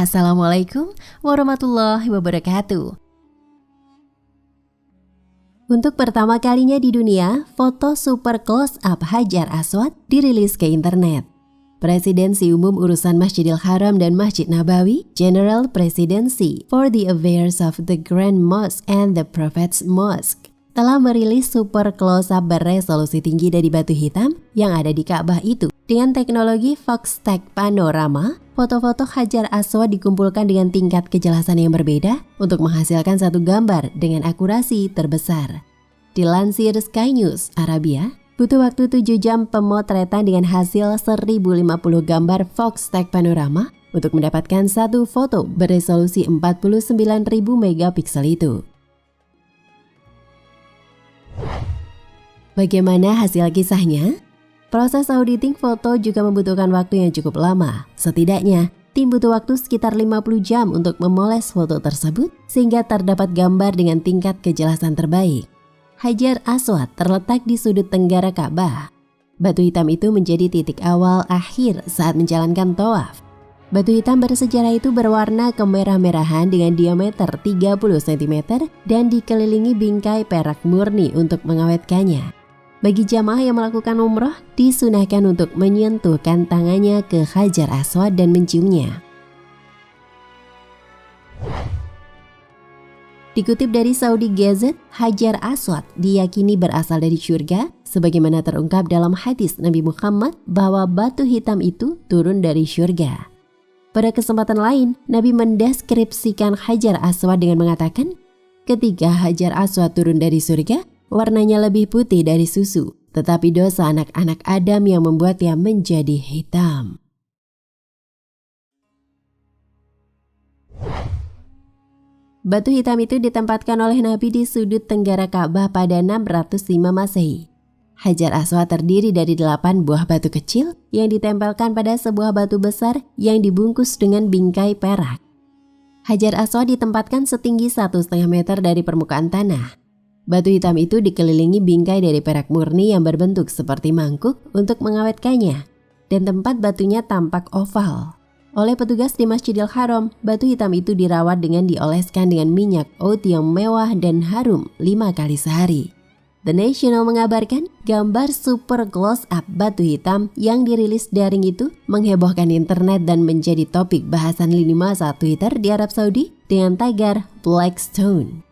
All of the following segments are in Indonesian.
Assalamualaikum warahmatullahi wabarakatuh. Untuk pertama kalinya di dunia, foto super close up Hajar Aswad dirilis ke internet. Presidensi Umum Urusan Masjidil Haram dan Masjid Nabawi, General Presidency for the Affairs of the Grand Mosque and the Prophet's Mosque, telah merilis super close-up beresolusi tinggi dari batu hitam yang ada di Ka'bah itu. Dengan teknologi Foxtech Panorama, foto-foto Hajar Aswad dikumpulkan dengan tingkat kejelasan yang berbeda untuk menghasilkan satu gambar dengan akurasi terbesar. Dilansir Sky News Arabia, butuh waktu 7 jam pemotretan dengan hasil 1050 gambar Foxtech Panorama untuk mendapatkan satu foto beresolusi 49.000 megapiksel itu. Bagaimana hasil kisahnya? Proses auditing foto juga membutuhkan waktu yang cukup lama. Setidaknya, tim butuh waktu sekitar 50 jam untuk memoles foto tersebut sehingga terdapat gambar dengan tingkat kejelasan terbaik. Hajar Aswad terletak di sudut tenggara Ka'bah. Batu hitam itu menjadi titik awal akhir saat menjalankan tawaf. Batu hitam bersejarah itu berwarna kemerah-merahan dengan diameter 30 cm dan dikelilingi bingkai perak murni untuk mengawetkannya. Bagi jamaah yang melakukan umroh, disunahkan untuk menyentuhkan tangannya ke Hajar Aswad dan menciumnya. Dikutip dari Saudi Gazette, Hajar Aswad diyakini berasal dari surga, sebagaimana terungkap dalam hadis Nabi Muhammad bahwa batu hitam itu turun dari surga. Pada kesempatan lain, Nabi mendeskripsikan Hajar Aswad dengan mengatakan, ketika Hajar Aswad turun dari surga, warnanya lebih putih dari susu, tetapi dosa anak-anak Adam yang membuatnya menjadi hitam. Batu hitam itu ditempatkan oleh Nabi di sudut tenggara Ka'bah pada 605 Masehi. Hajar Aswad terdiri dari 8 buah batu kecil yang ditempelkan pada sebuah batu besar yang dibungkus dengan bingkai perak. Hajar Aswad ditempatkan setinggi 1,5 meter dari permukaan tanah. Batu hitam itu dikelilingi bingkai dari perak murni yang berbentuk seperti mangkuk untuk mengawetkannya, dan tempat batunya tampak oval. Oleh petugas di Masjidil Haram, batu hitam itu dirawat dengan dioleskan dengan minyak oud yang mewah dan harum 5 kali sehari. The National mengabarkan gambar super close up batu hitam yang dirilis daring itu menghebohkan internet dan menjadi topik bahasan lini masa Twitter di Arab Saudi dengan tagar Black Stone.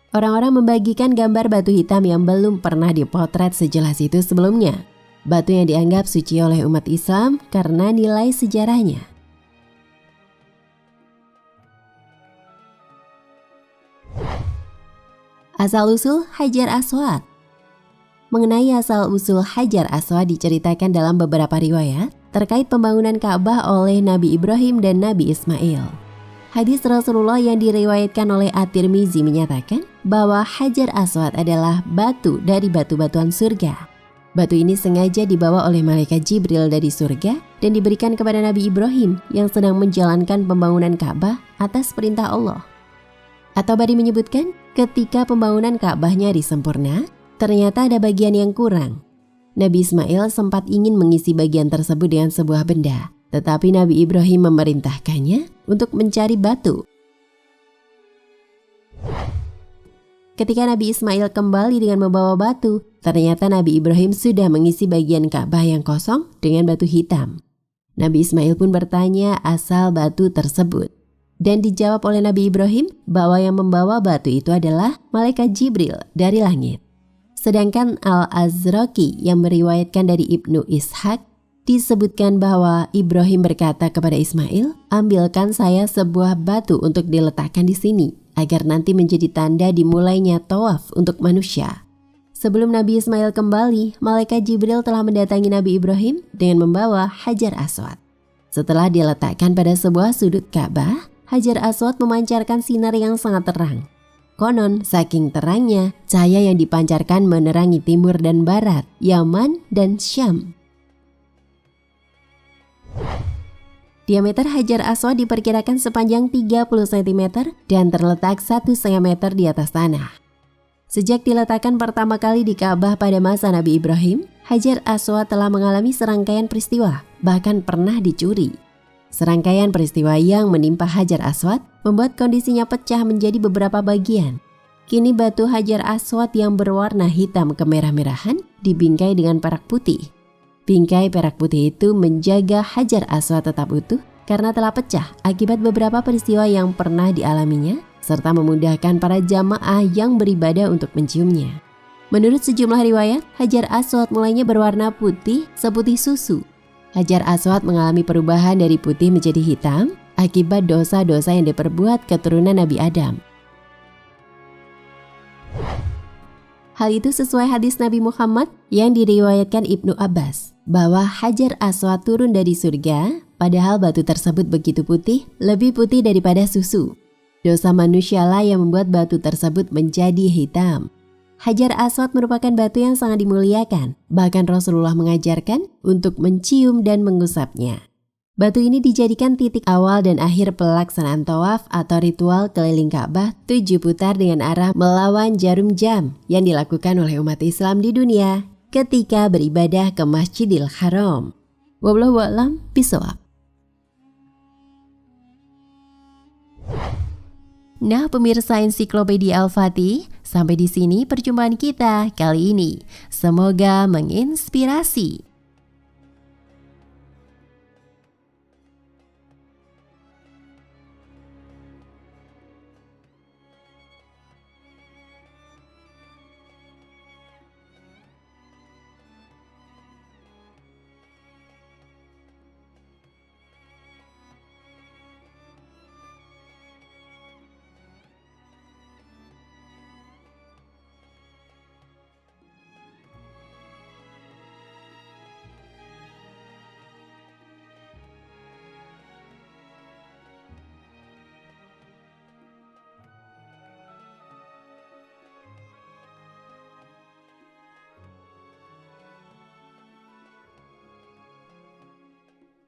Orang-orang membagikan gambar batu hitam yang belum pernah dipotret sejelas itu sebelumnya. Batu yang dianggap suci oleh umat Islam karena nilai sejarahnya. Asal-usul Hajar Aswad. Mengenai asal-usul Hajar Aswad diceritakan dalam beberapa riwayat terkait pembangunan Ka'bah oleh Nabi Ibrahim dan Nabi Ismail. Hadis Rasulullah yang diriwayatkan oleh At-Tirmizi menyatakan bahwa Hajar Aswad adalah batu dari batu-batuan surga. Batu ini sengaja dibawa oleh malaikat Jibril dari surga dan diberikan kepada Nabi Ibrahim yang sedang menjalankan pembangunan Ka'bah atas perintah Allah. At-Tabari menyebutkan ketika pembangunan Ka'bahnya disempurna, ternyata ada bagian yang kurang. Nabi Ismail sempat ingin mengisi bagian tersebut dengan sebuah benda, tetapi Nabi Ibrahim memerintahkannya untuk mencari batu. Ketika Nabi Ismail kembali dengan membawa batu, ternyata Nabi Ibrahim sudah mengisi bagian Ka'bah yang kosong dengan batu hitam. Nabi Ismail pun bertanya asal batu tersebut. Dan dijawab oleh Nabi Ibrahim bahwa yang membawa batu itu adalah malaikat Jibril dari langit. Sedangkan Al-Azraqi yang meriwayatkan dari Ibnu Ishaq disebutkan bahwa Ibrahim berkata kepada Ismail, ambilkan saya sebuah batu untuk diletakkan di sini, agar nanti menjadi tanda dimulainya tawaf untuk manusia. Sebelum Nabi Ismail kembali, malaikat Jibril telah mendatangi Nabi Ibrahim dengan membawa Hajar Aswad. Setelah diletakkan pada sebuah sudut Ka'bah, Hajar Aswad memancarkan sinar yang sangat terang. Konon, saking terangnya, cahaya yang dipancarkan menerangi timur dan barat, Yaman dan Syam. Diameter Hajar Aswad diperkirakan sepanjang 30 cm dan terletak 1,5 meter di atas tanah. Sejak diletakkan pertama kali di Ka'bah pada masa Nabi Ibrahim, Hajar Aswad telah mengalami serangkaian peristiwa, bahkan pernah dicuri. Serangkaian peristiwa yang menimpa Hajar Aswad membuat kondisinya pecah menjadi beberapa bagian. Kini batu Hajar Aswad yang berwarna hitam kemerah-merahan dibingkai dengan perak putih. Bingkai perak putih itu menjaga Hajar Aswad tetap utuh karena telah pecah akibat beberapa peristiwa yang pernah dialaminya, serta memudahkan para jamaah yang beribadah untuk menciumnya. Menurut sejumlah riwayat, Hajar Aswad mulainya berwarna putih seputih susu. Hajar Aswad mengalami perubahan dari putih menjadi hitam akibat dosa-dosa yang diperbuat keturunan Nabi Adam. Hal itu sesuai hadis Nabi Muhammad yang diriwayatkan Ibnu Abbas, bahwa Hajar Aswad turun dari surga, padahal batu tersebut begitu putih, lebih putih daripada susu. Dosa manusialah yang membuat batu tersebut menjadi hitam. Hajar Aswad merupakan batu yang sangat dimuliakan, bahkan Rasulullah mengajarkan untuk mencium dan mengusapnya. Batu ini dijadikan titik awal dan akhir pelaksanaan tawaf atau ritual keliling Ka'bah 7 putar dengan arah melawan jarum jam yang dilakukan oleh umat Islam di dunia ketika beribadah ke Masjidil Haram. Wallahu a'lam bishawab. Nah, pemirsa Ensiklopedia Al-Fatih, sampai di sini perjumpaan kita kali ini. Semoga menginspirasi.